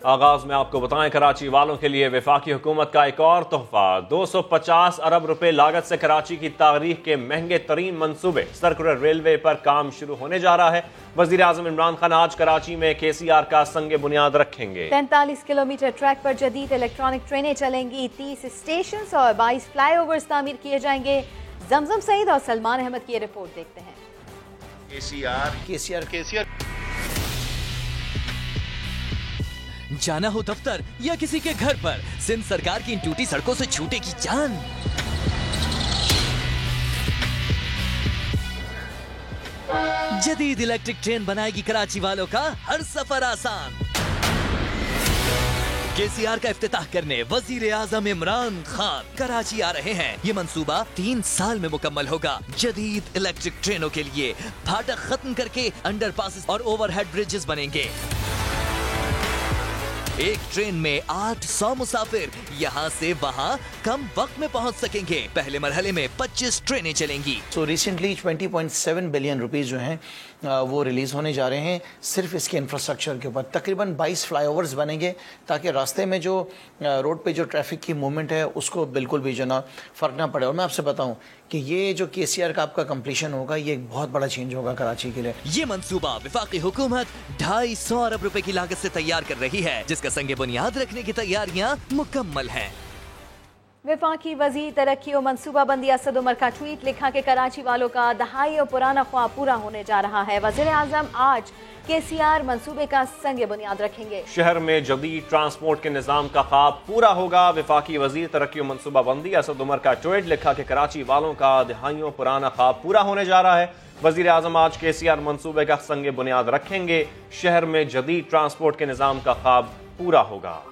आगाज में आपको बताएं, कराची वालों के लिए वफाकी हुकूमत का एक और तोहफा। 250 अरब रुपए लागत से कराची की तारीख के महंगे तरीन मंसूबे सर्कुलर रेलवे पर काम शुरू होने जा रहा है। वजीर आजम इमरान खान आज कराची में KCR का संग बुनियाद रखेंगे। 43 किलोमीटर ट्रैक पर जदीद इलेक्ट्रॉनिक ट्रेनें चलेंगी। 30 स्टेशन और 22 फ्लाईओवर्स तामीर किए जाएंगे। जमजम सईद और सलमान अहमद की रिपोर्ट देखते हैं। KCR जाना हो दफ्तर या किसी के घर पर, सिंध सरकार की इन टूटी सड़कों से छूटेगी जान। जदीद इलेक्ट्रिक ट्रेन बनाएगी कराची वालों का हर सफर आसान। KCR का इफ्तिताह करने वजीर आजम इमरान खान कराची आ रहे हैं। ये मंसूबा 3 साल में मुकम्मल होगा। जदीद इलेक्ट्रिक ट्रेनों के लिए फाटक खत्म करके अंडरपासेस और ओवरहेड ब्रिजेस बनेंगे। एक ट्रेन में 800 मुसाफिर यहाँ से वहाँ कम वक्त में पहुँच सकेंगे। पहले मरहले में 25 ट्रेनें चलेंगी। तो रिसेंटली 20.7 बिलियन रुपीस जो हैं वो रिलीज होने जा रहे हैं सिर्फ इसके इंफ्रास्ट्रक्चर के ऊपर। तकरीबन 22 फ्लाईओवर्स बनेंगे ताकि रास्ते में जो रोड पे जो ट्रैफिक की मूवमेंट है उसको बिल्कुल भी जो ना फर्क ना पड़े। और मैं आपसे बताऊं कि ये जो KCR का आपका कंप्लीशन होगा ये एक बहुत बड़ा चेंज होगा कराची के लिए। ये मंसूबा वफाकी हुकूमत 250 अरब रुपए की लागत से तैयार कर रही है, जिसका संगे बुनियाद रखने की तैयारियां मुकम्मल हैं। वफाकी वजीर तरक्की और मनसूबाबंदी असद उमर का ट्वीट लिखा कि कराची वालों का दहाइयों पुराना ख्वाब पूरा होने जा रहा है। वजीर आजम आज KCR मंसूबे का संग बुनियाद रखेंगे। शहर में जदीद ट्रांसपोर्ट के निजाम का ख्वाब पूरा होगा। वफाकी वजीर तरक्की और मनसूबाबंदी असद उमर का ट्वीट लिखा कि कराची वालों का दहाइयों पुराना ख्वाब पूरा होने जा रहा है। वजीर आजम आज KCR मंसूबे का संग बुनियाद रखेंगे। शहर में जदीद ट्रांसपोर्ट के निजाम का ख्वाब पूरा होगा।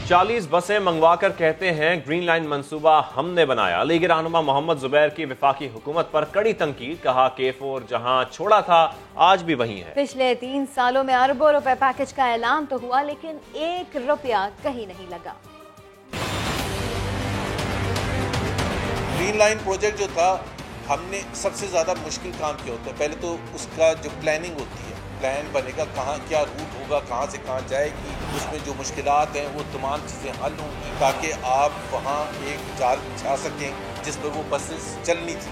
40 बसें मंगवाकर कहते हैं ग्रीन लाइन मंसूबा हमने बनाया। लीग रहनुमा मोहम्मद जुबैर की वफाकी हुकूमत पर कड़ी तनकीद। कहा K4 जहां छोड़ा था आज भी वहीं है। पिछले 3 सालों में अरबों रुपए पैकेज का ऐलान तो हुआ लेकिन 1 रुपया कहीं नहीं लगा। ग्रीन लाइन प्रोजेक्ट जो था हमने सबसे ज्यादा मुश्किल काम किया होता है। पहले तो उसका जो प्लानिंग होती है, प्लान बनेगा कहाँ क्या रूट होगा, कहाँ से कहाँ जाएगी, उसमें जो मुश्किलात हैं वो तमाम चीज़ें हल होंगी ताकि आप वहाँ एक जाल बिछा सकें जिस पर वो बसेस चलनी थी।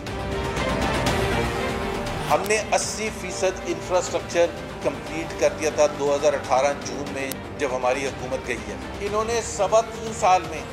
हमने 80% इंफ्रास्ट्रक्चर कंप्लीट कर दिया था 2018 जून में जब हमारी हुकूमत गई है। इन्होंने 3.25 साल में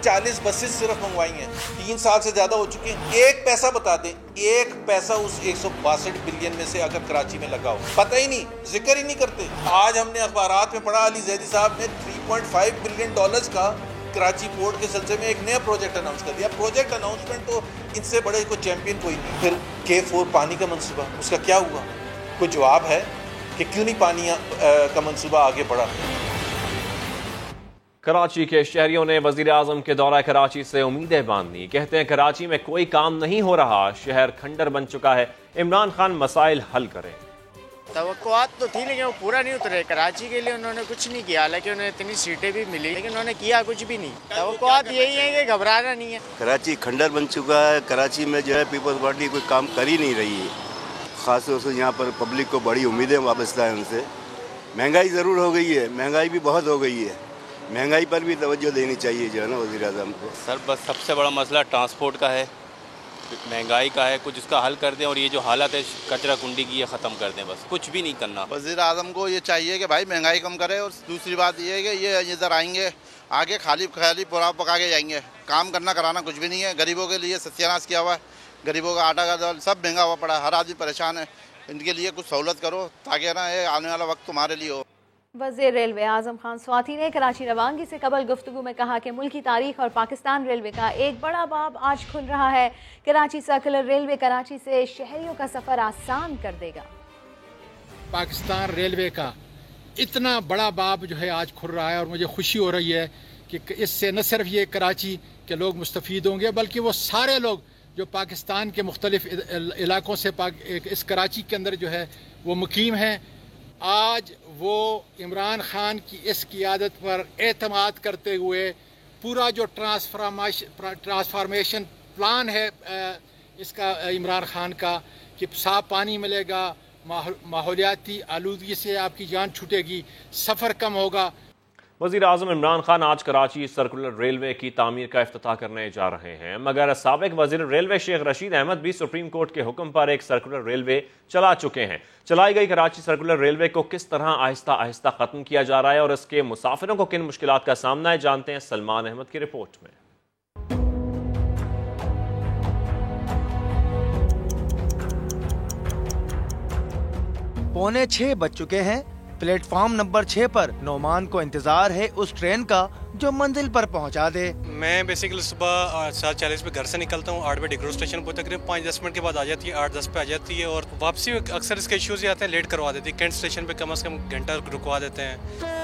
40 बसेस सिर्फ मंगवाई हैं। 3 साल से ज़्यादा हो चुके हैं। एक पैसा बता दें, एक पैसा उस 162 बिलियन में से अगर कराची में लगा हो, पता ही नहीं, जिक्र ही नहीं करते। आज हमने अखबारात में पढ़ा अली जैदी साहब ने $3.5 बिलियन का कराची पोर्ट के सिलसिले में एक नया प्रोजेक्ट अनाउंस कर दिया। प्रोजेक्ट अनाउंसमेंट तो इनसे बड़े कोई चैंपियन कोई नहीं। फिर K4 पानी का मंसूबा, उसका क्या हुआ? कोई जवाब है कि क्यों नहीं पानी का मंसूबा आगे बढ़ा? कराची के शहरियों ने वजीर आजम के दौरा कराची से उम्मीदें बांधी। कहते हैं कराची में कोई काम नहीं हो रहा, शहर खंडर बन चुका है। इमरान खान मसाइल हल करें। तवक्कुआत तो थी लेकिन वो पूरा नहीं उतरे। कराची के लिए उन्होंने कुछ नहीं किया, हालांकि उन्हें इतनी सीटें भी मिली लेकिन उन्होंने किया कुछ भी नहीं। तवक्कुआत यही है कि घबराना नहीं है। कराची खंडर बन चुका है। कराची में जो है पीपल्स पार्टी कोई काम कर ही नहीं रही है। ख़ासतौर से यहाँ पर पब्लिक को बड़ी उम्मीदें वाबस्ता है उनसे। महंगाई ज़रूर हो गई है, महंगाई भी बहुत हो गई है। महंगाई पर भी तवज्जो देनी चाहिए जो है ना वज़ीर आज़म को। सर बस सबसे बड़ा मसला ट्रांसपोर्ट का है, महंगाई का है। कुछ इसका हल कर दें और ये जो हालत है कचरा कुंडी की ये ख़त्म कर दें। बस कुछ भी नहीं करना। वज़ीर आज़म को ये चाहिए कि भाई महंगाई कम करे और दूसरी बात ये है कि ये इधर आएंगे आगे खाली पुलाव पका के जाएंगे। काम करना कराना कुछ भी नहीं है। गरीबों के लिए सत्यानाश किया हुआ है। गरीबों का आटा का दाल सब महंगा हुआ पड़ा है। हर आदमी परेशान है। इनके लिए कुछ सहूलत करो ताकि ना ये आने वाला वक्त तुम्हारे लिए हो। वज़ीर रेलवे आजम खान स्वाति ने कराची रवानगी से कबल गुफ्तगू में कहा कि मुल्की तारीख और पाकिस्तान रेलवे का एक बड़ा बाब आज खुल रहा है। कराची सर्कुलर रेलवे कराची से शहरियों का सफ़र आसान कर देगा। पाकिस्तान रेलवे का इतना बड़ा बाब जो है आज खुल रहा है और मुझे खुशी हो रही है कि इससे न सिर्फ ये कराची के लोग मुस्तफ़ीद होंगे बल्कि वो सारे लोग जो पाकिस्तान के मुख्तलिफ इलाकों से इस कराची के अंदर जो है वो मुकीम हैं। आज वो इमरान खान की इस क़ियादत पर एतमाद करते हुए पूरा जो ट्रांसफार्मेशन प्लान है इसका इमरान खान का कि साफ पानी मिलेगा, माहौलियाती आलूदगी से आपकी जान छूटेगी, सफ़र कम होगा। वज़ीर आज़म इमरान खान आज कराची सर्कुलर रेलवे की तामीर का इफ्तिताह करने जा रहे हैं, मगर साबिक वज़ीर रेलवे शेख रशीद अहमद भी सुप्रीम कोर्ट के हुक्म पर एक सर्कुलर रेलवे चला चुके हैं। चलाई गई कराची सर्कुलर रेलवे को किस तरह आहिस्ता आहिस्ता ख़त्म किया जा रहा है और इसके मुसाफिरों को किन मुश्किलात का सामना है, जानते हैं सलमान अहमद की रिपोर्ट में। 5:45 बज चुके हैं। प्लेटफॉर्म नंबर 6 पर नौमान को इंतजार है उस ट्रेन का जो मंजिल पर पहुंचा दे। मैं बेसिकली सुबह 7:40 पे घर से निकलता हूं, 8 बजे डिग्रो स्टेशन पर, तकरीबन 5-10 मिनट के बाद आ जाती है, 8-10 पे आ जाती है। और वापसी में अक्सर इसके इश्यूज ये आते हैं, लेट करवा देती है। कैंट स्टेशन पे कम से कम घंटा रुकवा देते हैं।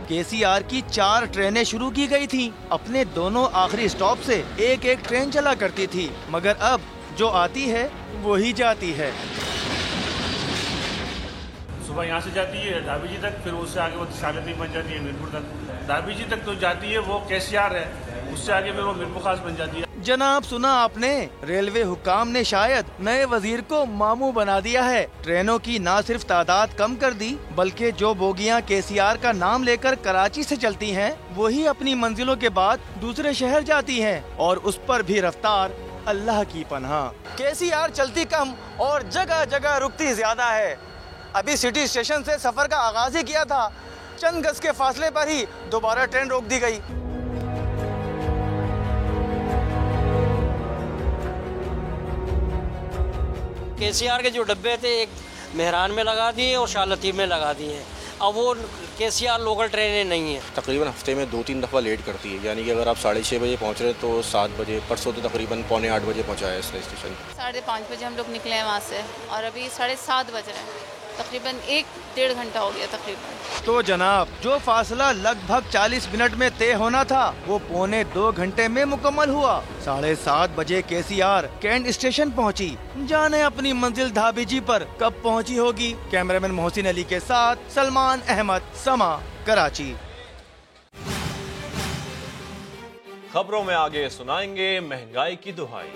केसीआर की 4 ट्रेनें शुरू की गई थी। अपने दोनों आखिरी स्टॉप से एक एक ट्रेन चला करती थी, मगर अब जो आती है वही जाती है। सुबह यहाँ से जाती है धाबीजी तक, फिर उससे आगे वो शालती बन जाती है मीरपुर तक। धाबीजी तक तो जाती है वो केसीआर है, उससे आगे फिर वो मीरपुर खास बन जाती है। जनाब, सुना आपने, रेलवे हुक्काम ने शायद नए वजीर को मामू बना दिया है। ट्रेनों की न सिर्फ तादाद कम कर दी, बल्कि जो बोगियां केसीआर का नाम लेकर कराची से चलती हैं, वही अपनी मंजिलों के बाद दूसरे शहर जाती हैं, और उस पर भी रफ्तार अल्लाह की पनाह। केसीआर चलती कम और जगह जगह रुकती ज्यादा है। अभी सिटी स्टेशन से सफर का आगाज ही किया था, चंद गज के फासले पर ही दोबारा ट्रेन रोक दी गई। केसीआर के जो डब्बे थे, एक मेहरान में लगा दिए और शाह लतीफ़ में लगा दिए हैं। अब वो केसीआर लोकल ट्रेनें नहीं हैं। तकरीबन हफ्ते में 2-3 दफ़ा लेट करती है, यानी कि अगर आप 6:30 बजे पहुँच रहे तो 7 बजे, परसों तो तकरीबन 7:45 बजे पहुँचाया है स्टेशन। 5:30 बजे हम लोग निकले हैं वहाँ से और अभी 7:30 बज रहे हैं। तकरीबन 1-1.5 घंटा हो गया तकरीबन। तो जनाब, जो फासला लगभग 40 मिनट में तय होना था, वो 1.25 घंटे में मुकम्मल हुआ। 7:30 बजे केसीआर कैंट स्टेशन पहुंची। जाने अपनी मंजिल धाबीजी पर कब पहुंची होगी। कैमरामैन मोहसिन अली के साथ सलमान अहमद, समा, कराची। खबरों में आगे सुनाएंगे महंगाई की दुहाई।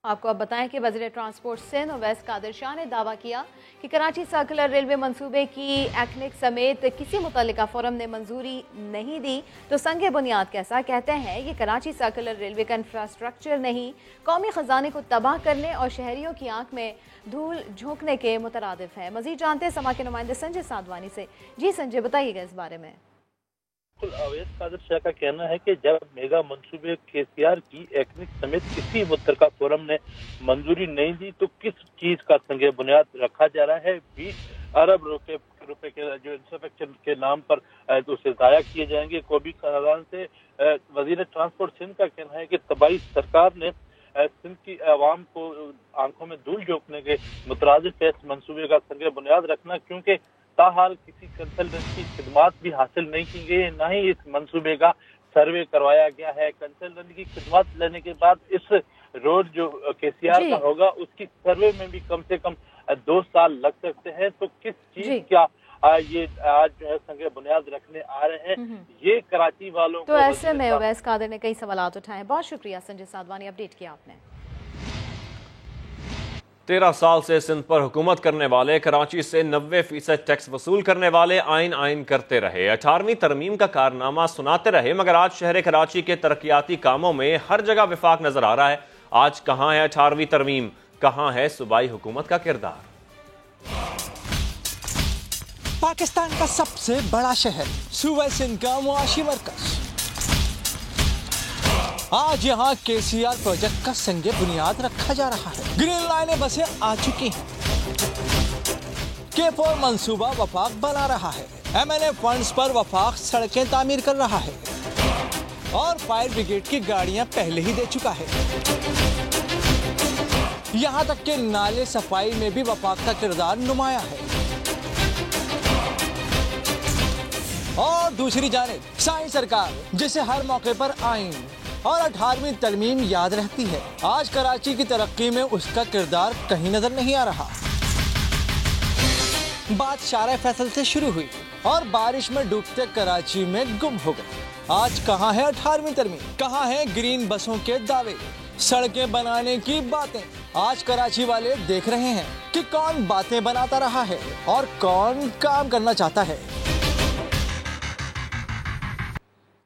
आपको अब बताएं कि वज़ीर ट्रांसपोर्ट सिंध अवैस कादिर शाह ने दावा किया कि कराची सर्कुलर रेलवे मंसूबे की एक्निक समेत किसी मुतल्लिका फोरम ने मंजूरी नहीं दी तो संगे बुनियाद कैसा। कहते हैं ये कराची सर्कुलर रेलवे का इंफ्रास्ट्रक्चर नहीं, कौमी खजाने को तबाह करने और शहरियों की आंख में धूल झोंकने के मुतरादिफ है। मजीद जानते हैं समा के नुमाइंदे संजय साधवानी से। जी संजय, बताइएगा इस बारे में। अवैस कादिर शाह का कहना है कि जब मेगा मंसूबे केसीआर की एक्निक समेत किसी मुतलका फोरम ने मंजूरी नहीं दी तो किस चीज का संगे बुनियाद रखा जा रहा है। 20 अरब रुपए के जो इंफ्रास्ट्रक्चर के नाम पर उसे जाया किए जाएंगे कौमी खजाने से। वजीर ट्रांसपोर्ट सिंध का कहना है कि तबाही सरकार ने सिंध की आवाम को आंखों में धूल झोंकने के मुतरादिफ इस मंसूबे का संगे बुनियाद रखना, क्योंकि ताहाल किसी कंसल्टेंट की खिदमात भी हासिल नहीं की गई, ना ही इस मंसूबे का सर्वे करवाया गया है। कंसल्टेंट की खिदमात लेने के बाद इस रोड जो केसीआर का होगा उसकी सर्वे में भी कम से कम 2 साल लग सकते हैं। तो किस चीज का ये आज जो है संगे बुनियाद रखने आ रहे हैं, ये कराची वालों तो ऐसे में अवैस कादिर ने कई सवाल उठाए। बहुत शुक्रिया संजय साधवानी, अपडेट किया आपने। 13 साल से सिंध पर हुकूमत करने वाले, कराची से 90% टैक्स वसूल करने वाले आइन करते रहे, 18वीं तरमीम का कारनामा सुनाते रहे, मगर आज शहर कराची के तरक्याती कामों में हर जगह विफाक नजर आ रहा है। आज कहां है 18वीं तरमीम, कहां है सूबाई हुकूमत का किरदार। पाकिस्तान का सबसे बड़ा शहर, सूबा सिंध का मुआशी मरकज, आज यहाँ केसीआर प्रोजेक्ट का संगे बुनियाद रखा जा रहा है। ग्रीन लाइनें बसें आ चुकी हैं। K4 मंसूबा वफाक बना रहा है। MNA फंड्स पर वफाक सड़कें तामीर कर रहा है और फायर ब्रिगेड की गाड़ियां पहले ही दे चुका है। यहाँ तक कि नाले सफाई में भी वफाक का किरदार नुमाया है। और दूसरी जानिब साईं सरकार, जिसे हर मौके पर आइन और 18वीं तरमीम याद रहती है, आज कराची की तरक्की में उसका किरदार कहीं नजर नहीं आ रहा। बात शारा फैसल से शुरू हुई, और बारिश में डूबते कराची में गुम हो गए। आज कहाँ है 18वीं तरमीम, कहाँ है ग्रीन बसों के दावे, सड़कें बनाने की बातें। आज कराची वाले देख रहे हैं कि कौन बातें बनाता रहा है और कौन काम करना चाहता है।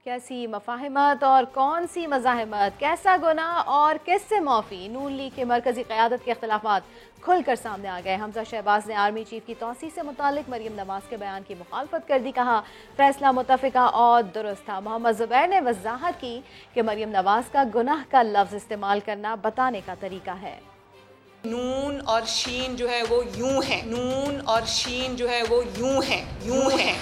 कैसी मफाहिमत और कौन सी मज़ाहिमत, कैसा गुनाह और किससे माफ़ी। नून लीग के मरकजी क़यादत के अख्तिलाफ़ात खुलकर सामने आ गए। हमजा शहबाज ने आर्मी चीफ की तौसीह से मुतालिक मरियम नवाज के बयान की मुखालफत कर दी। कहा फैसला मुतफ़िका और दुरुस्त था। मोहम्मद ज़ुबैर ने वज़ाहत की कि मरियम नवाज का गुनाह का लफ्ज़ इस्तेमाल करना बताने का तरीका है। नून और शीन जो है वो यूं है, नून और शीन जो है वो यूं है, यूं है।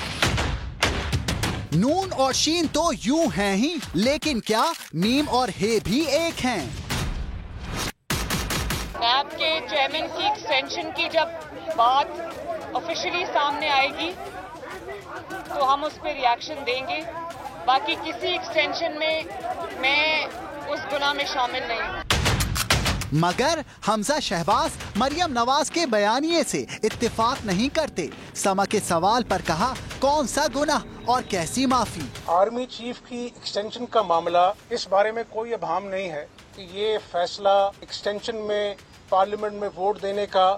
नून और शीन तो यूं हैं ही, लेकिन क्या मीम और हे भी एक हैं? नैब के चेयरमैन की एक्सटेंशन की जब बात ऑफिशियली सामने आएगी तो हम उस पर रिएक्शन देंगे। बाकी किसी एक्सटेंशन में मैं उस गुनाह में शामिल नहीं हूँ। मगर हमजा शहबाज मरियम नवाज के बयानिए से इत्तेफाक नहीं करते। समा के सवाल पर कहा कौन सा गुनाह और कैसी माफी। आर्मी चीफ की एक्सटेंशन का मामला, इस बारे में कोई अभाम नहीं है कि ये फैसला एक्सटेंशन में पार्लियामेंट में वोट देने का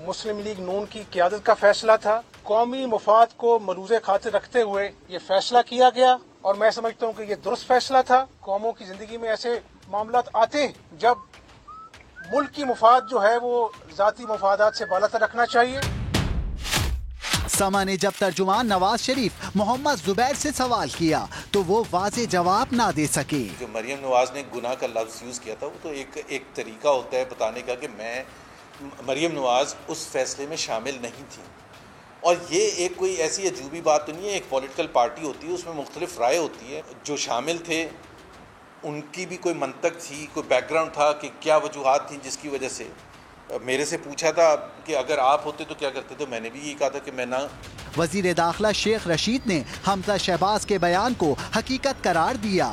मुस्लिम लीग नून की क़यादत का फैसला था। कौमी मुफाद को मरूज़े खातिर रखते हुए ये फैसला किया गया और मैं समझता हूँ कि ये दुरुस्त फैसला था। कौमों की जिंदगी में ऐसे मामला आते हैं जब मुल्क की मुफाद जो है वो जाती मुफादात से बालातर रखना चाहिए। समा ने जब तर्जुमान नवाज शरीफ मोहम्मद जुबैर से सवाल किया तो वो वाज़े जवाब ना दे सके। जो मरियम नवाज ने गुनाह का लफ्ज़ यूज़ किया था वो तो एक तरीका होता है बताने का कि मरियम नवाज उस फैसले में शामिल नहीं थी। और ये एक कोई ऐसी अजूबी बात तो नहीं है। एक पॉलिटिकल पार्टी होती है, उसमें मुख्तलिफ राय होती है। जो शामिल थे उनकी भी कोई मंतक थी, कोई बैकग्राउंड था कि क्या वजूहात थी जिसकी वजह से। मेरे से पूछा था कि अगर आप होते तो क्या करते, तो मैंने भी यही कहा था कि मैं ना। वजीर दाखिला शेख रशीद ने हमजा शहबाज के बयान को हकीकत करार दिया।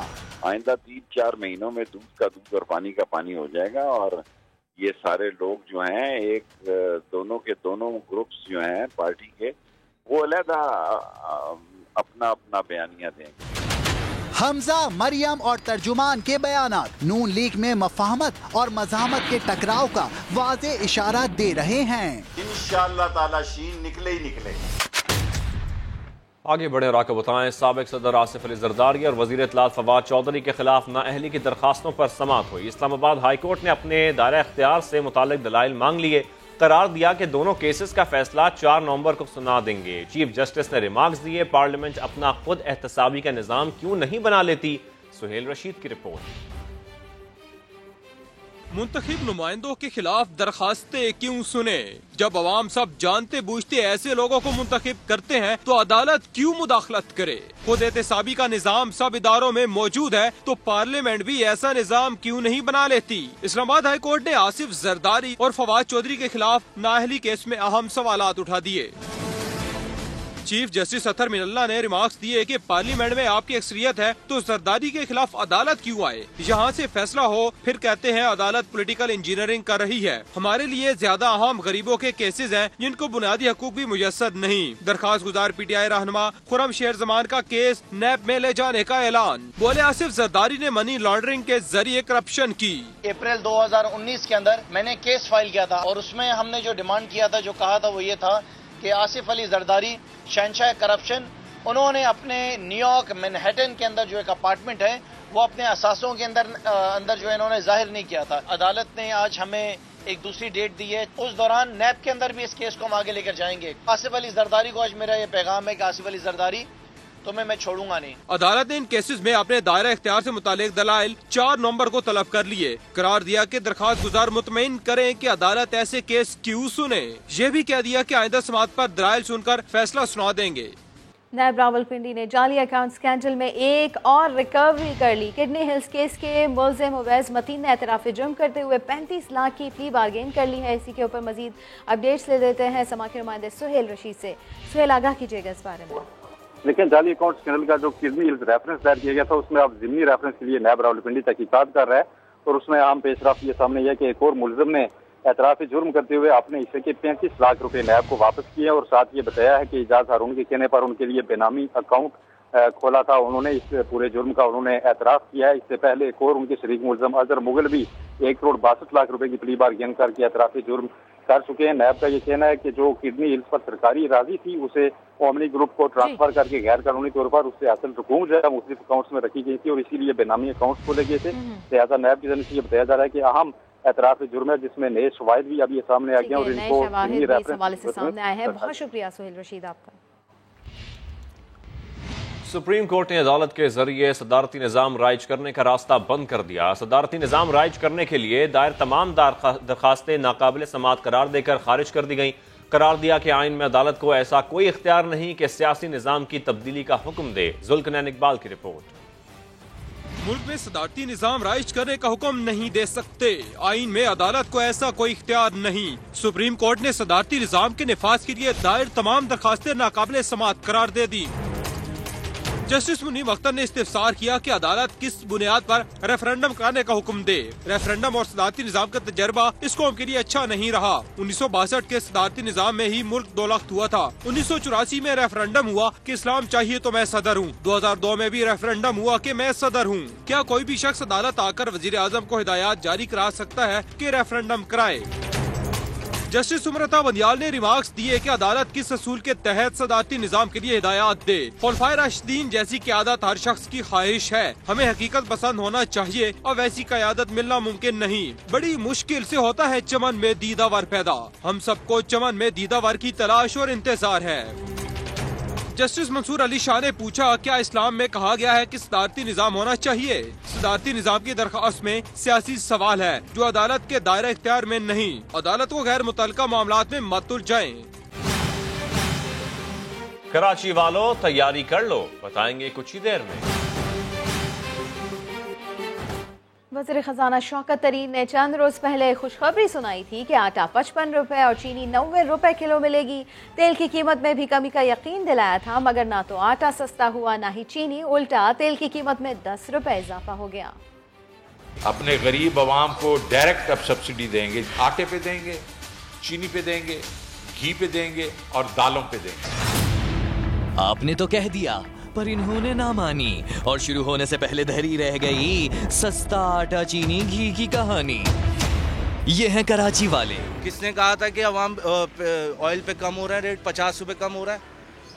आइंदा 3-4 महीनों में दूध का दूध और पानी का पानी हो जाएगा और ये सारे लोग जो हैं दोनों के दोनों ग्रुप्स जो हैं पार्टी के वो अलग अपना अपना बयानिया देंगे। हमजा, मरियम और तर्जुमान के बयानात नून लीग में मफाहमत और मज़ाहमत के टकराव का वाज़े इशारा दे रहे हैं। इंशाअल्लाह ताला शीन निकले ही निकले। आगे बढ़े और आके बताएं, साबिक सदर आसिफ अली जरदारी और वजीर इत्तलात फवाद चौधरी के खिलाफ नाअहली की दरखास्तों पर समाअत हुई। इस्लामाबाद हाई कोर्ट ने अपने दायरा इख्तियार से मुतालिक दलाइल मांग लिए। करार दिया कि दोनों केसेस का फैसला 4 नवंबर को सुना देंगे। चीफ जस्टिस ने रिमार्क्स दिए, पार्लियामेंट अपना खुद एहतसाबी का निज़ाम क्यों नहीं बना लेती। सुहेल रशीद की रिपोर्ट। मुंतखब नुमाइंदों के खिलाफ दरखास्तें क्यों सुने? जब अवाम सब जानते बूझते ऐसे लोगों को मुंतखब करते हैं तो अदालत क्यों मुदाखलत करे? खुद एहतसाबी का निजाम सब इदारों में मौजूद है तो पार्लियामेंट भी ऐसा निजाम क्यों नहीं बना लेती? इस्लामाबाद हाई कोर्ट ने आसिफ जरदारी और फवाद चौधरी के खिलाफ नाअहली केस में अहम सवालात उठा दिए। चीफ जस्टिस अतर मिनल्ला ने रिमार्क्स दिए कि पार्लियामेंट में आपकी अक्सरियत है तो जरदारी के खिलाफ अदालत क्यों आए? यहाँ से फैसला हो, फिर कहते हैं अदालत पॉलिटिकल इंजीनियरिंग कर रही है। हमारे लिए ज्यादा अहम गरीबों के केसेस हैं जिनको बुनियादी हकूक भी मुयस्सर नहीं। दरखास्त गुजार PTI रहनुमा खुरम शेर जमान का केस नैब में ले जाने का ऐलान। बोले आसिफ जरदारी ने मनी लॉन्ड्रिंग के जरिए करप्शन की। अप्रैल 2019 के अंदर मैंने केस फाइल किया था और उसमें हमने जो डिमांड किया था, जो कहा था वो ये था कि आसिफ अली जरदारी शहंशाह करप्शन, उन्होंने अपने न्यूयॉर्क मैनहट्टन के अंदर जो एक अपार्टमेंट है वो अपने असासों के अंदर जो है इन्होंने जाहिर नहीं किया था। अदालत ने आज हमें एक दूसरी डेट दी है, उस दौरान नैब के अंदर भी इस केस को हम आगे लेकर जाएंगे। आसिफ अली जरदारी को आज मेरा ये पैगाम है कि आसिफ अली जरदारी तुम्हें मैं छोड़ूंगा नहीं। अदालत ने इन केसेस में अपने दायरा इख्तियार से मुतालिक दलाइल 4 नवंबर को तलब कर लिए। करार दिया कि दरखास्त गुजार मुतमईन करें कि अदालत ऐसे केस क्यों सुने। ये भी कह दिया कि आइंदा समाअत पर दलाइल सुनकर फैसला सुना देंगे। नैब रावलपिंडी ने जाली अकाउंट स्कैंडल में एक और रिकवरी कर ली। किडनी हिल्स केस के मुल्जिम उवैस मतीन ने एतराफ़ जुर्म करते हुए 35 लाख की प्ली बारगेन कर ली है। इसी के ऊपर मजीद अपडेट्स ले देते हैं समा के नुमाइंदे सुहेल रशीद से। सुहेल, आगाह कीजिएगा इस बारे में। लेकिन जाली अकाउंट स्कैंडल का जो किडनी हिल्स रेफरेंस दायर किया गया था उसमें अब ज़िमनी रेफरेंस के लिए नैब रावलपिंडी तहकीकात कर रहा है और उसमें आम पेशरफ ये सामने यह कि एक और मुलजिम ने एतराफ़ जुर्म करते हुए अपने हिस्से के 35 लाख रुपए नैब को वापस किए और साथ ये बताया है कि एजाज हारून के कहने पर उनके लिए बेनामी अकाउंट खोला था। उन्होंने इस पूरे जुर्म का उन्होंने एतराफ़ किया है। इससे पहले एक और उनके शरीक मुलज़म अजहर मुगल भी 1 करोड़ 62 लाख रुपए की प्ली बार्गेन करके एतराफ़ जुर्म कर चुके हैं। नैब का ये कहना है कि जो किडनी हिल्स पर सरकारी राजी थी उसे ओमनी ग्रुप को ट्रांसफर करके गैर कानूनी तौर पर उससे हासिल रकूम जो है मुख्तलिफ अकाउंट्स में रखी गई थी और इसीलिए बेनामी अकाउंट्स खोले गए थे। लिहाजा नैब की जानिब से ये बताया जा रहा है कि अहम एतराफ़ जुर्म है जिसमें नए शवाहिद भी अभी सामने आ गए और इनको सामने आए हैं। बहुत शुक्रिया सुहेल रशीद आपका। सुप्रीम कोर्ट ने अदालत के जरिए सदारती निज़ाम राइज करने का रास्ता बंद कर दिया। सदारती निज़ाम राइज करने के लिए दायर तमाम दरखास्तें नाकाबिल समाअत करार देकर खारिज कर दी गई। करार दिया कि आइन में अदालत को ऐसा कोई इख्तियार नहीं कि सियासी निज़ाम की तब्दीली का हुक्म दे। जुल्कनैन इकबाल की रिपोर्ट। मुल्क में सदारती निज़ाम राइज करने का हुक्म नहीं दे सकते। आइन में अदालत को ऐसा कोई इख्तियार नहीं। सुप्रीम कोर्ट ने सदारती निज़ाम के निफाज के लिए दायर तमाम दरखास्तें नाकाबिल समाअत करार दे दी। जस्टिस मुनीब अख्तर ने इस्तिफसार किया कि अदालत किस बुनियाद पर रेफरेंडम कराने का हुक्म दे। रेफरेंडम और सदारती निज़ाम का तजर्बा इस कौम के लिए अच्छा नहीं रहा। 1962 के सदारती निज़ाम में ही मुल्क दो लख्त हुआ था। 1984 में रेफरेंडम हुआ कि इस्लाम चाहिए तो मैं सदर हूँ। 2002 में भी रेफरेंडम हुआ कि मैं सदर हूँ। क्या कोई भी शख्स अदालत आकर वजीर आजम को हिदायत जारी करा सकता है कि रेफरेंडम कराए? जस्टिस सुमरता बंदियाल ने रिमार्क्स दिए कि अदालत किस असूल के तहत सदारती निज़ाम के लिए हिदायत दे। खुलफाए राशिदीन जैसी क़यादत हर शख्स की ख्वाहिश है। हमें हकीकत पसंद होना चाहिए और वैसी क़यादत मिलना मुमकिन नहीं। बड़ी मुश्किल से होता है चमन में दीदावर पैदा। हम सबको चमन में दीदावर की तलाश और इंतजार है। जस्टिस मंसूर अली शाह ने पूछा, क्या इस्लाम में कहा गया है कि सदारती निज़ाम होना चाहिए? सदारती निज़ाम की दरख्वास्त में सियासी सवाल है जो अदालत के दायरा इख्तियार में नहीं। अदालत को गैर मुतल्लिका मामलात में मत उलझाएं। कराची वालों तैयारी कर लो, बताएंगे कुछ ही देर में। वज़ीर ख़जाना शौकत तरीन ने चंद रोज़ पहले खुशखबरी सुनाई थी कि आटा 55 रुपए और चीनी 90 रुपए किलो मिलेगी। तेल की कीमत में भी कमी का यकीन दिलाया था, मगर ना तो आटा सस्ता हुआ ना ही चीनी। उल्टा तेल की कीमत में 10 रुपए इजाफा हो गया। अपने गरीब आवाम को डायरेक्ट अब सब्सिडी देंगे। आटे पे देंगे, चीनी पे देंगे, घी पे देंगे और दालों पे देंगे। आपने तो कह दिया पर इन्होंने ना मानी और शुरू होने से पहले धरी रह गई सस्ता आटा चीनी घी की कहानी। ये है कराची वाले। किसने कहा था कि अवाम ऑयल पे कम हो रहा है रेट, 50 रुपए कम हो रहा है?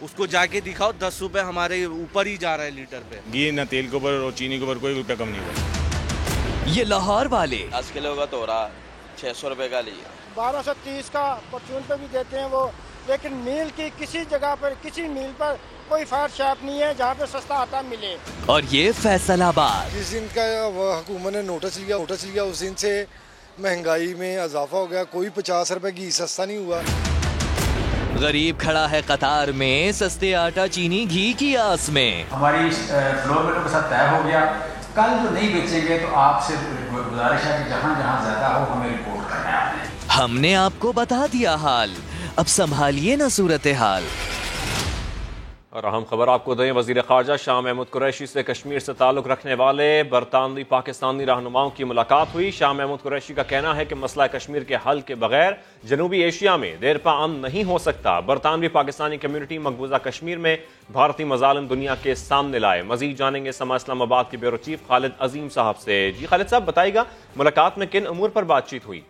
उसको जाके दिखाओ, 10 रुपए हमारे ऊपर ही जा रहा है लीटर पे। घी न तेल के ऊपर और चीनी के ऊपर कोई रुपया कम नहीं हुआ। ये लाहौर वाले 10 किलो का तो रहा 600 रुपए का लिया। 1230 का परचून पे भी देते हैं वो, लेकिन मील की किसी जगह पर किसी मील पर कोई फैट शॉप नहीं है जहाँ पे सस्ता आटा मिले। और ये फैसलाबाद। जिस दिन का हुकूमत ने नोटिस लिया उस दिन से महंगाई में इजाफा हो गया। कोई 50 रुपए घी सस्ता नहीं हुआ। गरीब खड़ा है कतार में सस्ते आटा चीनी घी की आस में। हमारी फ्लोर मीटर के साथ तय हो गया। कल जो नहीं बेचेंगे तो आपसे गुजारिश है कि जहाँ जहाँ ज्यादा हो हमें रिपोर्ट करना है। हमने आपको बता दिया हाल, अब संभालिए ना सूरत हाल। और अहम खबर आपको दें, वज़ीर ख़ारजा शाह महमूद कुरैशी से कश्मीर से ताल्लुक़ रखने वाले बरतानवी पाकिस्तानी रहनुमाओं की मुलाकात हुई। शाह महमूद कुरैशी का कहना है कि मसला कश्मीर के हल के बगैर जनूबी एशिया में देरपा अमन नहीं हो सकता। बरतानवी पाकिस्तानी कम्यूनिटी मकबूजा कश्मीर में भारतीय मज़ालिम दुनिया के सामने लाए। मजीद जानेंगे समा इस्लामाबाद के ब्यूरो चीफ खालिद अजीम साहब से। जी खालिद साहब, बताइएगा मुलाकात में किन अमूर पर बातचीत हुई?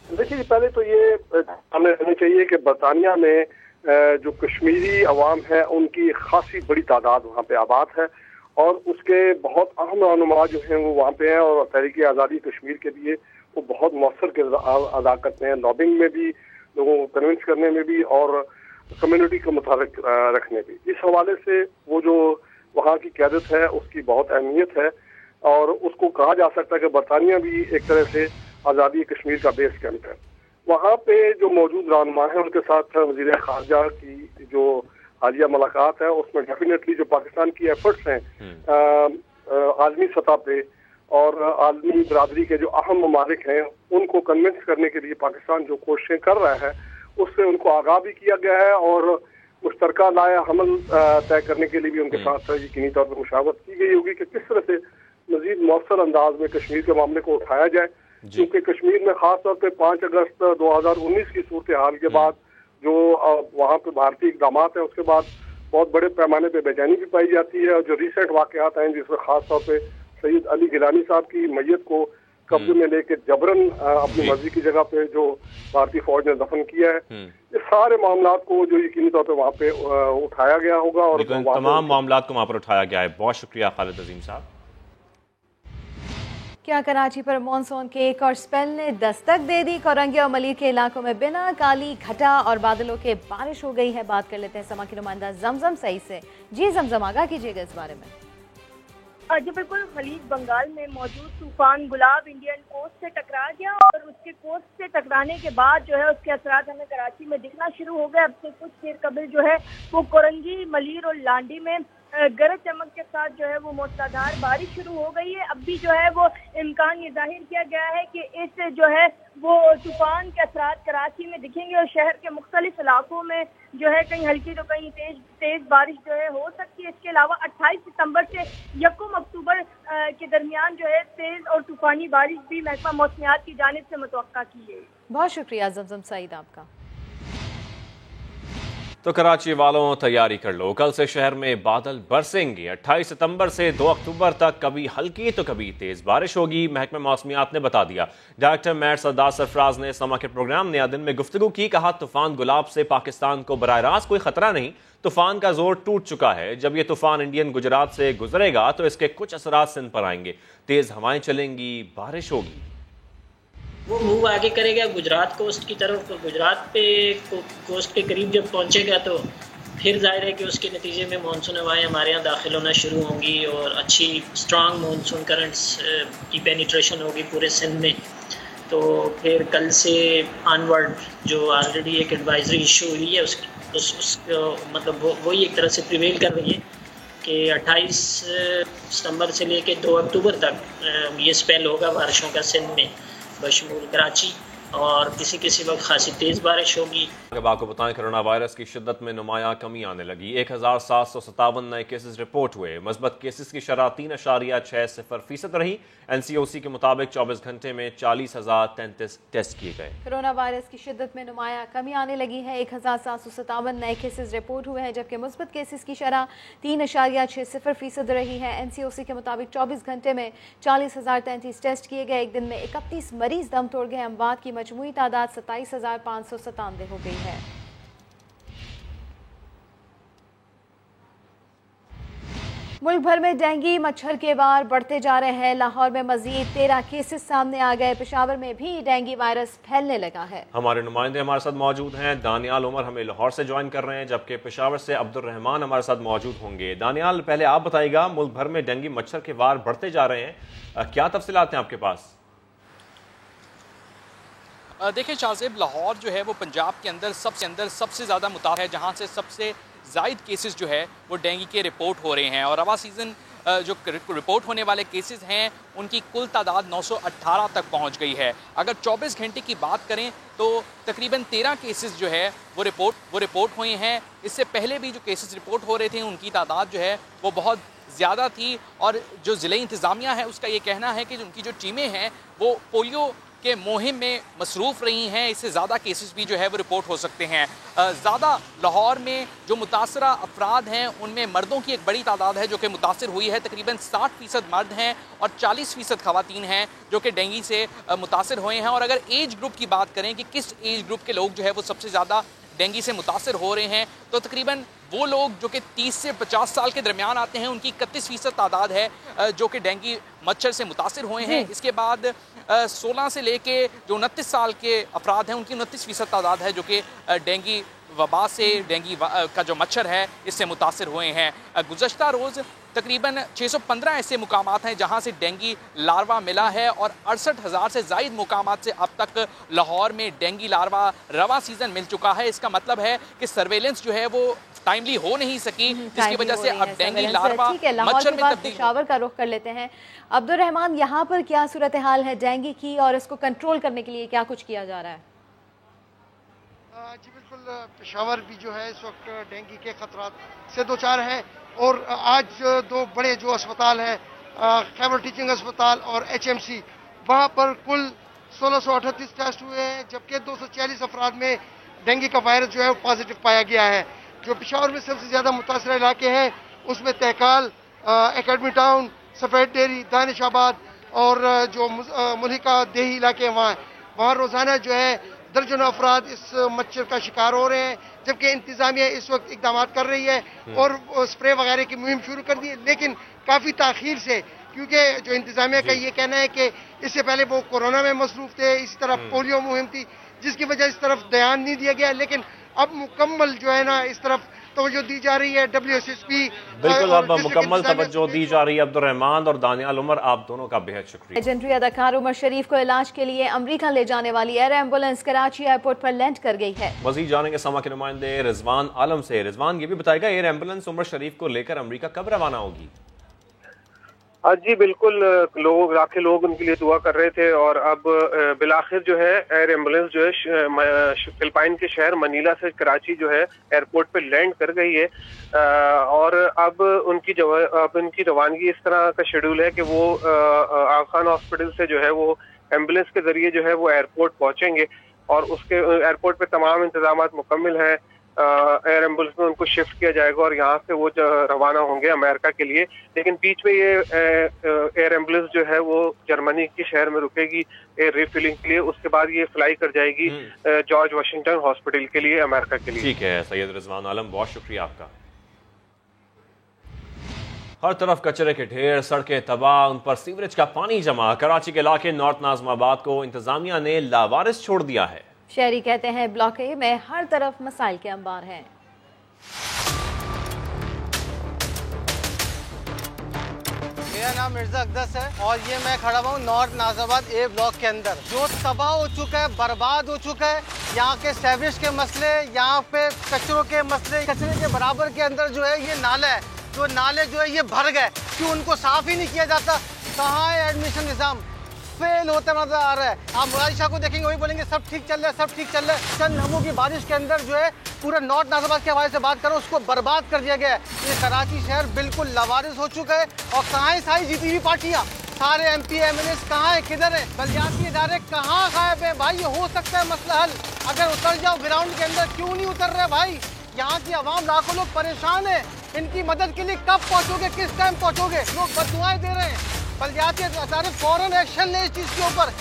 देखिए, पहले तो ये सामने रहना चाहिए कि बरतानिया में जो कश्मीरी अवाम है उनकी खासी बड़ी तादाद वहाँ पे आबाद है और उसके बहुत अहम रहनुमा जो हैं वो वहाँ पे हैं और तहरीक आज़ादी कश्मीर के लिए वो बहुत मौसर किरदार अदा करते हैं, लॉबिंग में भी, लोगों को कन्विंस करने में भी और कम्युनिटी को मुताबिक रखने भी। इस हवाले से वो जो वहाँ की क़यादत है उसकी बहुत अहमियत है और उसको कहा जा सकता है कि बरतानिया भी एक तरह से आज़ादी कश्मीर का बेस कैंप है। वहाँ पे जो मौजूद रहनुमा है उनके साथ वज़ीर ख़ारजा की जो हालिया मुलाकात है उसमें डेफिनेटली जो पाकिस्तान की एफर्ट्स हैं आलमी सतह पे और आलमी बरादरी के जो अहम ममालिक हैं उनको कन्विंस करने के लिए पाकिस्तान जो कोशिशें कर रहा है उससे उनको आगाह भी किया गया है और मुश्तरका लाया हमल तय करने के लिए भी उनके साथ यकीनी तौर पर मुशावरत की गई होगी कि किस तरह से मज़ीद मौसर अंदाज में कश्मीर के मामले को उठाया जाए क्योंकि कश्मीर में खास तौर पे 5 अगस्त 2019 की सूरत हाल के बाद जो वहाँ पे भारतीय इकदाम है उसके बाद बहुत बड़े पैमाने पे बेचैनी भी पाई जाती है। और जो रिसेंट वाकयात हैं जिसमें खास तौर पे सईद अली गिलानी साहब की मैयत को कब्जे में लेके जबरन अपनी मर्जी की जगह पे जो भारतीय फौज ने दफन किया है, ये सारे मामलात को जो यकीनी तौर पे वहाँ पे उठाया गया होगा और तमाम मामलात को वहाँ पर उठाया गया है। बहुत शुक्रिया खालिद अजीम साहब। क्या कराची पर मानसून के एक और स्पेल ने दस्तक दे दी? कोरंगी और मलिर के इलाकों में बिना काली घटा और बादलों के बारिश हो गई है। बात कर लेते हैं समा की नुमाइंदा जमजम सईद से। जी जमजम, आगाह कीजिएगा इस बारे में। जी बिल्कुल, खलीज बंगाल में मौजूद तूफान गुलाब इंडियन कोस्ट से टकरा गया और उसके कोस्ट से टकराने के बाद जो है उसके असरात हमें कराची में दिखना शुरू हो गए। अब से कुछ देर कबल जो है वो कोरंगी, मलिर और लांडी में गरज चमक के साथ जो है वो मूसलाधार बारिश शुरू हो गई है। अब भी जो है वो इम्कान ये जाहिर किया गया है कि इस जो है वो तूफान के असरात कराची में दिखेंगे और शहर के मुख्तलिफ इलाकों में जो है कहीं हल्की तो कहीं तेज बारिश जो है हो सकती है। इसके अलावा 28 सितंबर से 1 अक्टूबर के दरमियान जो है तेज और तूफानी बारिश भी महकमा मौसमियात की जानिब से मुतवक्का की है। बहुत शुक्रिया जमजम सईद आपका। तो कराची वालों तैयारी कर लो, कल से शहर में बादल बरसेंगे। 28 सितंबर से 2 अक्टूबर तक कभी हल्की तो कभी तेज बारिश होगी, महकमा मौसमियात ने बता दिया। डायरेक्टर मेयर सरदार सरफराज ने समा के प्रोग्राम नया दिन में गुफ्तगू की। कहा तूफान गुलाब से पाकिस्तान को बराह रास्त कोई खतरा नहीं, तूफान का जोर टूट चुका है। जब ये तूफान इंडियन गुजरात से गुजरेगा तो इसके कुछ असरात सिंध पर आएंगे, तेज हवाएं चलेंगी, बारिश होगी। वो मूव आगे करेगा गुजरात कोस्ट की तरफ। गुजरात पे कोस्ट के करीब जब पहुंचेगा तो फिर जाहिर है कि उसके नतीजे में मानसून हवाएं हमारे यहाँ दाखिल होना शुरू होंगी और अच्छी स्ट्रांग मानसून करंट्स की पेनिट्रेशन होगी पूरे सिंध में। तो फिर कल से ऑनवर्ड जो ऑलरेडी एक एडवाइजरी इशू हुई है उस मतलब वही एक तरह से प्रिवेल कर रही है कि 28 सितंबर से लेकर 2 अक्टूबर तक ये स्पेल होगा बारिशों का सिंध में बशमूल कराची, और किसी वक्त खासी तेज बारिश होगी। अब आपको बताएं कोरोना वायरस की शिद्दत में नुमाया कमी आने लगी। 1757 नए केसेस रिपोर्ट हुए। मस्बत केसेस की शरह 3.60% रही। NCOC के मुताबिक 24 घंटे में 40,033 टेस्ट किए गए। कोरोना वायरस की शिद्दत में नुमाया कमी आने लगी है। 1757 नए केसेस रिपोर्ट हुए हैं, जबकि मुस्बत केसेस की शरह 3.60% रही है। NCOC के मुताबिक 24 घंटे में 40,033 टेस्ट किए गए। एक दिन में 31 मरीज दम तोड़ गए। अमवात की मजमूई तादाद 27,597 हो गई है। मुल्क भर में डेंगू मच्छर के वार बढ़ते जा रहे हैं। लाहौर में मजीद 13 केसेस सामने आ गए। पेशावर में भी डेंगू वायरस फैलने लगा है। हमारे नुमाइंदे हमारे साथ मौजूद हैं। दानियाल उमर हमें लाहौर से ज्वाइन कर रहे हैं, जबकि पेशावर से अब्दुल रहमान हमारे साथ मौजूद होंगे। दानियाल, पहले आप बताइएगा, मुल्क भर में डेंगू मच्छर के वार बढ़ते जा रहे हैं, क्या तफसीलात हैं आपके पास? देखिए शाहजेब, लाहौर जो है वो पंजाब के अंदर सबसे ज़्यादा मुताबिक है, जहाँ से सबसे ज़ायद केसेस जो है वो डेंगू के रिपोर्ट हो रहे हैं। और रवा सीज़न जो रिपोर्ट होने वाले केसेस हैं उनकी कुल तादाद 918 तक पहुंच गई है। अगर 24 घंटे की बात करें तो तकरीबन 13 केसेस जो है वो रिपोर्ट हुए हैं। इससे पहले भी जो केसेस रिपोर्ट हो रहे थे उनकी तादाद जो है वो बहुत ज़्यादा थी। और जो ज़िले इंतज़ामिया है उसका ये कहना है कि उनकी जो टीमें हैं वो पोलियो के मुहिम में मसरूफ़ रही हैं। इससे ज़्यादा केसेस भी जो है वो रिपोर्ट हो सकते हैं। ज़्यादा लाहौर में जो मुतासरा अफराद हैं उनमें मर्दों की एक बड़ी तादाद है जो कि मुतासर हुई है। तकरीबन 60% मर्द हैं और 40% ख़वातीन हैं जो कि डेंगू से मुतासर हुए हैं। और अगर एज ग्रुप की बात करें कि किस एज ग्रुप के लोग जो है वो सबसे ज़्यादा डेंगू से मुतासर हो रहे हैं, तो तकरीबन वो लोग जो कि 30 से 50 साल के दरमियान आते हैं उनकी 31% तादाद है जो कि डेंगू मच्छर से मुतासर हुए हैं। इसके बाद 16 से लेके जो 29 साल के अफराद हैं उनकी 29% तादाद है जो कि डेंगू वबा से, डेंगू का जो मच्छर है इससे मुतासर हुए हैं। गुज़श्ता रोज़ तकरीबन 615 ऐसे मुकामात हैं जहां से डेंगू लार्वा मिला है और 68,000 से ज़ायद मुकामात से अब तक लाहौर में डेंगू लार्वा रवा सीज़न मिल चुका है। इसका मतलब है कि सर्वेलेंस जो है वो टाइमली हो नहीं सकी, जिसकी वजह से अब डेंगू लार्वा मच्छर में तब्दील। पेशावर का रुख कर लेते हैं। अब्दुल रहमान, यहाँ पर क्या सूरत हाल है डेंगू की और इसको कंट्रोल करने के लिए क्या कुछ किया जा रहा है? जी बिल्कुल, पेशावर भी जो है इस वक्त डेंगू के खतरात से दो चार है। और आज 2 बड़े जो अस्पताल हैं, खैबर टीचिंग अस्पताल और HMC, वहाँ पर कुल 1638 टेस्ट हुए हैं, जबकि 240 अफराद में डेंगू का वायरस जो है वो पॉजिटिव पाया गया है। जो पेशावर में सबसे ज़्यादा मुतासर इलाके हैं उसमें तहकाल, एकेडमी टाउन, सफ़ेद डेरी, दानिशाबाद और जो मुल्हिका देही इलाके हैं वहाँ रोज़ाना जो है दर्जनों अफराद इस मच्छर का शिकार हो रहे हैं, जबकि इंतजामिया इस वक्त इकदाम कर रही है और स्प्रे वगैरह की मुहिम शुरू कर दी है, लेकिन काफ़ी ताख़ीर से, क्योंकि जो इंतजामिया का ये कहना है कि इससे पहले वो कोरोना में मसरूफ थे, इसी तरह पोलियो मुहिम थी जिसकी वजह इस तरफ ध्यान नहीं दिया गया, लेकिन अब मुकम्मल जो है ना इस तरफ तवज्जो दी जा रही है। WSSP बिल्कुल अब मुकम्मल तवज्जो दी जा रही है। अब्दुर्रहमान और दानियाल उमर, आप दोनों का बेहद शुक्रिया। लेजेंडरी अदाकार उमर शरीफ को इलाज के लिए अमेरिका ले जाने वाली एयर एम्बुलेंस कराची एयरपोर्ट पर लैंड कर गई है। मजीद जानेंगे समा के नुमाइंदे रिजवान आलम से। रिजवान, ये भी बताएगा एयर एम्बुलेंस उमर शरीफ को लेकर अमेरिका कब रवाना होगी? आज जी बिल्कुल, लाखे लोग उनके लिए दुआ कर रहे थे और अब बिलाखिर जो है एयर एम्बुलेंस जो है फिलिपाइन के शहर मनीला से कराची जो है एयरपोर्ट पे लैंड कर गई है और अब उनकी रवानगी इस तरह का शेड्यूल है कि वो आगा खान हॉस्पिटल से जो है वो एम्बुलेंस के जरिए जो है वो एयरपोर्ट पहुंचेंगे और उसके एयरपोर्ट पे तमाम इंतजाम मुकम्मल हैं। एयर एम्बुलेंस में उनको शिफ्ट किया जाएगा और यहाँ से वो रवाना होंगे अमेरिका के लिए, लेकिन बीच में ये एयर एम्बुलेंस जो है वो जर्मनी के शहर में रुकेगी एयर रिफिलिंग के लिए। उसके बाद ये फ्लाई कर जाएगी जॉर्ज वाशिंगटन हॉस्पिटल के लिए अमेरिका के लिए। ठीक है सैयद रिजवान आलम, बहुत शुक्रिया आपका। हर तरफ कचरे के ढेर, सड़कें तबाह, उन पर सीवरेज का पानी जमा। कराची के इलाके नॉर्थ नाज़िमाबाद को इंतजामिया ने लावारिस छोड़ दिया है। शहरी कहते हैं ब्लॉक ए में हर तरफ मसाइल के अंबार हैं। मेरा नाम मिर्जा अकदस है और ये मैं खड़ा हुआ हूँ नॉर्थ नाज़िमाबाद ए ब्लॉक के अंदर, जो तबाह हो चुका है, बर्बाद हो चुका है। यहाँ के सीवरेज के मसले, यहाँ पे कचरों के मसले, कचरे के बराबर के अंदर जो है ये नाला है, जो नाले जो है ये भर गए, क्यों उनको साफ ही नहीं किया जाता? कहाँ है एडमिशन निज़ाम? फेल होता नजर आ रहा है। आप मुरादी शाह को देखेंगे वही बोलेंगे सब ठीक चल रहा है, सब ठीक चल रहा है। चंद लम्हों की बारिश के अंदर जो है पूरा नॉर्थ नाज़िमाबाद के हवाले से बात करो, उसको बर्बाद कर दिया गया है। ये कराची शहर बिल्कुल लावारिस हो चुका है। और कहाँ है सारी जीती हुई पार्टियाँ, सारे MP MLA कहाँ है, किधर है? बलदियाती इदारे कहाँ गायब है? भाई ये हो सकता है मसला हल, अगर उतर जाओ ग्राउंड के अंदर, क्यों नहीं उतर रहे भाई? यहाँ की आवाम लाखों लोग परेशान है, इनकी मदद के लिए कब पहुँचोगे, किस टाइम पहुँचोगे? लोग बददुआएं दे रहे हैं। बल्दियाती इदारे फौरन एक्शन ले इस चीज़ के ऊपर।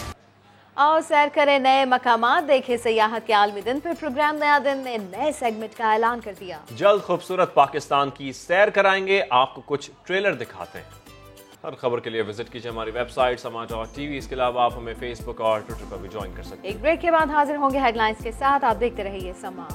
आओ सैर करें नए मकामात, देखे सियाहत के आलमी दिन पर प्रोग्राम नया दिन ने नए सेगमेंट का ऐलान कर दिया। जल्द खूबसूरत पाकिस्तान की सैर कराएंगे, आपको कुछ ट्रेलर दिखाते हैं। हर खबर के लिए विजिट कीजिए हमारी वेबसाइट sama.tv। इसके अलावा आप हमें फेसबुक और ट्विटर पर भी ज्वाइन कर सकते हैं। एक ब्रेक के बाद हाजिर होंगे हेडलाइंस के साथ, आप देखते रहिए समा।